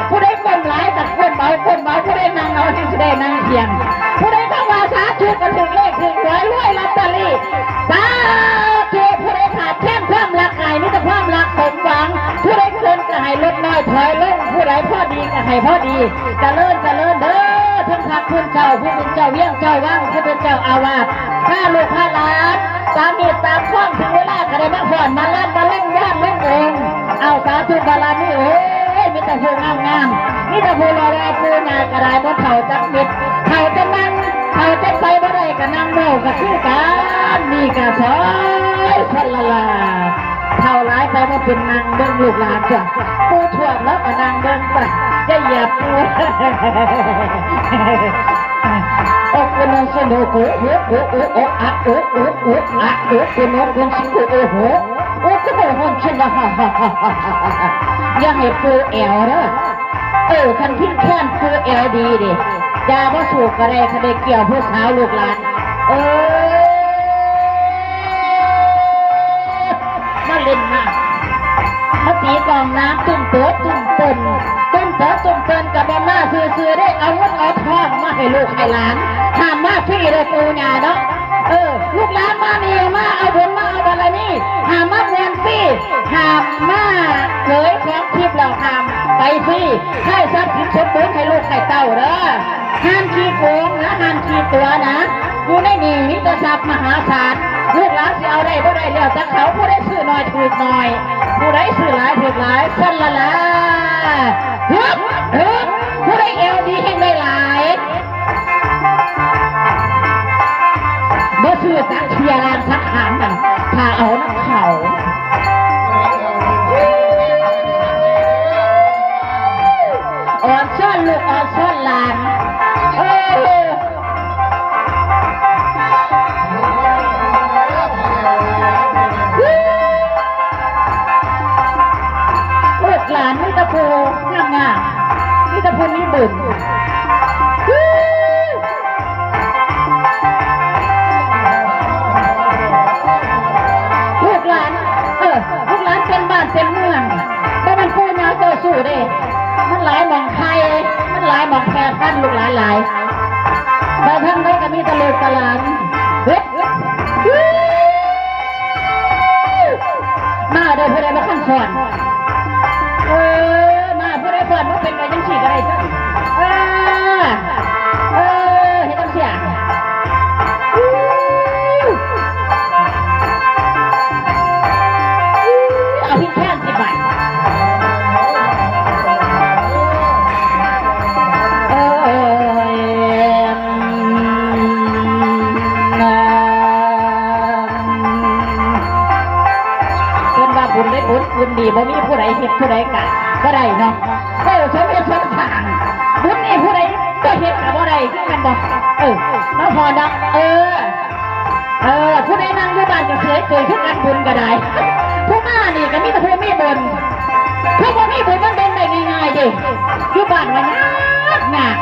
ผู้ใดคนหลายแต่คนเบาผู้ใดนั่งเอาที่ได้นั่งเพียงผู้ใดเข้ามาสาธุกระถึงเลขถึงรวยลอตเตอรี่สาธุผู้ใดขาดแคลนความรักไก่นี่แต่ความรักสมหวังผู้ใดเกินก็ให้ลดน้อยถอยลงผู้ใดพอดีก็ให้พอดีเจริญเด้อทั้งพระคุณเจ้าผู้เป็นเจ้าเวียงเจ้าว่างผู้เป็นเจ้าอาวาสข้าลูกข้าหลานตามมีตามข้องถึงเวลาก็ได้มาผ่อนมาเล่นย่านเล่นองเอาสาธุบารมีโอ้ยมีแต่ผู้งามมีแต่ผู้รอผู้งานกระไรบนเขาจักมิดเขาจะนั่งเขาจะไปบ่ได้ก็นั่งโม่ก็คือการนี่ก็ถอยชันละเท่าไรไปมาเป็นนางเบิ้งลูกหลานจ้ะปูถ่วงแล้วก็นางเบิ้งไปจะเหยียบปูโอ้คุณน้องสนุกโอ้อะคุณน้องคุณสิงโอ้โหโอ้คุณน้องคนชินละอย่าให้ปูแอวนะคันพิ้งแค้นปูแอวดีดิยาว่าสูบก็ได้เขาได้เกี่ยวผู้สาวลูกหลานมาเล่นมาตีกองน้ำตุ้มเต๋อกับบอมมาซื้อได้เอาเงินเอาทองมาให้ลูกให้หลานห้ามมาฟรีเลยปูญาเนาะลูกหลานมานี่มาเอาบุญมาเอาอะไรนี่ห้ามมาเงินฟรีห้ามมาเผยของทิพย์เราห้ามไปฟรีให้ทรัพย์สินสมบูรณ์ให้ลูกให้เต้าเด้อห้ามขี้โกงนะห้ามขี้ตัวนะกูได้หนีมิตรทรัพย์มหาศาลลูกหลานจะเอาได้บ่ได้แล้วแต่เขาผู้ได้ซื้อน้อยถูกน้อยผู้ได้ซื้อหลายถูกหลายสั้นละผู้ได้เอวดีให้ได้หลายบ่ซื้อสักเชียร์แรงสักหางมันถ้าเอาน้ำเขาอ่อนซ่อนลูกอ่อนซ่อนหลานหลานมิตรภูงามมิตรภูมีบุญลูกหลานเป็นบ้านเป็นเมืองแต่มันพูดยาวโตสู้เด้มันหลายมองใครมันหลายมองแพร่พันลูกหลานหลายบางท่านได้ก็มีตะลุกตะลานมาเด้อผู้ใดมาขั้นสอนมาผู้ใดสอนว่าเป็นอะไรยังฉีกอะไรจ้ะเห็นต้องเสียเอาพิ้งแค่10 บาทบุญดีบ่มีผู้ใดเห็นผู้ใดกะก็ได้เนาะสมเหตุสมผลบุญนี่ผู้ใดก็เห็นกับบ่ได้ที่มันบอกมาพอเนาะผู้ใดนั่งอยู่บ้านก็เฉยทุกอันบุญก็ได้ผู้มานี่ก็มีแต่ผู้มีบุญผู้บ่มีบุญมันเป็นได้ง่ายๆดิอยู่บ้านมันยาก